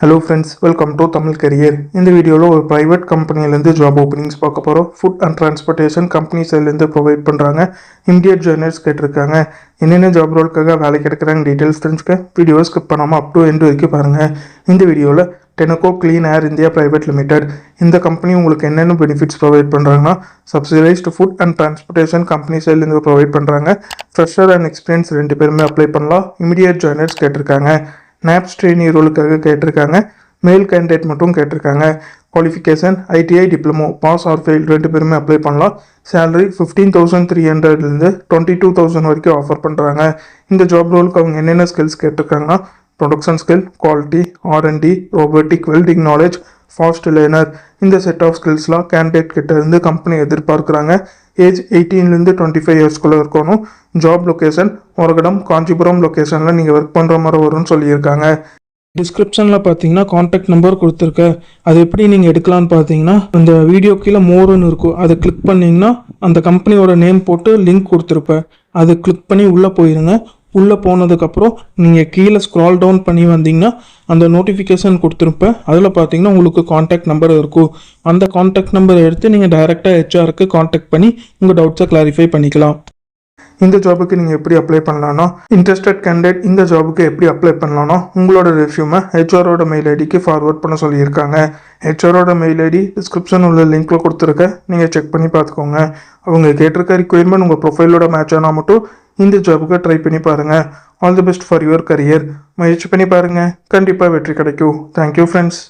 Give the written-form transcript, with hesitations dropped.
Hello friends, welcome to Tamil career. இந்த வீடியோவில் ஒரு ப்ரைவேட் கம்பெனிலேருந்து ஜாப் ஓப்பனிங்ஸ் பார்க்க போகிறோம். ஃபுட் அண்ட் டிரான்ஸ்போர்ட்டேஷன் கம்பெனி சைட்லேருந்து ப்ரொவைட் பண்ணுறாங்க. இமிடியட் ஜாயினர்ஸ் கேட்டிருக்காங்க. என்னென்ன ஜாப் ரோலுக்காக வேலைக்கு எடுக்கிறாங்க டீட்டெயில்ஸ் தெரிஞ்சுக்க வீடியோவை ஸ்கிப் பண்ணாமல் அப் டு எண்ட் வரைக்கும் பாருங்கள். இந்த வீடியோவில் Tenneco clean air India private limited இந்த கம்பெனி உங்களுக்கு என்னென்ன பெனிஃபிட்ஸ் ப்ரொவைட் பண்ணுறாங்கன்னா, subsidised food and transportation company சைட்லேருந்து ப்ரொவைட் பண்ணுறாங்க. ஃப்ரெஷர் அண்ட் எக்ஸ்பீரியன்ஸ் 2 பேருமே அப்ளை பண்ணலாம். இமிடியட் ஜாயினர்ஸ் கேட்டிருக்காங்க. நாப்ஸ் ட்ரெயினி ரோலுக்காக கேட்டிருக்காங்க. மேல் கேண்டிடேட் மட்டும் கேட்டிருக்காங்க. Qualification ITI diploma pass or fail 2 பேருமே அப்ளை பண்ணலாம். சேலரி 15,300லேருந்து 22,000 வரைக்கும் ஆஃபர் பண்ணுறாங்க. இந்த ஜாப் ரோலுக்கு அவங்க என்னென்ன ஸ்கில்ஸ் கேட்டிருக்காங்கன்னா, production skill, quality, R and D, robotic, welding knowledge, fast learner. இந்த செட் ஆஃப் ஸ்கில்ஸ்லாம் கேண்டிடேட் கிட்ட இருந்து கம்பெனி எதிர்பார்க்குறாங்க. ஏஜ் 18லேருந்து 25 இயர்ஸ்குள்ளே இருக்கணும். ஜாப் லொக்கேஷன் ஒரகடம், காஞ்சிபுரம் லொக்கேஷனில் நீங்கள் ஒர்க் பண்ணுற மாதிரி வரும்னு சொல்லியிருக்காங்க. டிஸ்கிரிப்ஷனில் பார்த்தீங்கன்னா காண்டாக்ட் நம்பர் கொடுத்துருக்கேன். அது எப்படி நீங்கள் எடுக்கலான்னு பார்த்தீங்கன்னா, அந்த வீடியோ கீழே மோருன்னு இருக்கும், அதை கிளிக் பண்ணிங்கன்னா அந்த கம்பெனியோட நேம் போட்டு லிங்க் கொடுத்துருப்பேன். அதை கிளிக் பண்ணி உள்ளே போயிருங்க. உள்ளே போனதுக்கப்புறம் நீங்கள் கீழே ஸ்க்ரால் டவுன் பண்ணி வந்தீங்கன்னா அந்த நோட்டிஃபிகேஷன் கொடுத்துருப்பேன். அதில் பார்த்தீங்கன்னா உங்களுக்கு காண்டாக்ட் நம்பர் இருக்கும். அந்த காண்டாக்ட் நம்பரை எடுத்து நீங்கள் டைரெக்டாக ஹெச்ஆருக்கு காண்டாக்ட் பண்ணி உங்கள் டவுட்ஸை கிளாரிஃபை பண்ணிக்கலாம். இந்த ஜாபுக்கு நீங்கள் எப்படி அப்ளை பண்ணலான்னா, இன்ட்ரெஸ்டட் கேண்டிடேட் இந்த ஜாபுக்கு எப்படி அப்ளை பண்ணலான்னா, உங்களோட ரெஸ்யூமை ஹெச்ஆரோட மெயில் ஐடிக்கு ஃபார்வர்ட் பண்ண சொல்லியிருக்காங்க. ஹெச்ஆரோட மெயில் ஐடி டிஸ்கிரிப்ஷன் உள்ள லிங்க்கில் கொடுத்துருக்க, நீங்கள் செக் பண்ணி பார்த்துக்கோங்க. அவங்க கேட்டிருக்க ரிக்வயர்மெண்ட் உங்கள் ப்ரொஃபைலோட மேட்ச் ஆனால் மட்டும் இந்த ஜாபுக்கு ட்ரை பண்ணி பாருங்கள். All the best for your career. முயற்சி பண்ணி பாருங்கள், கண்டிப்பாக வெற்றி கிடைக்கும். Thank you friends.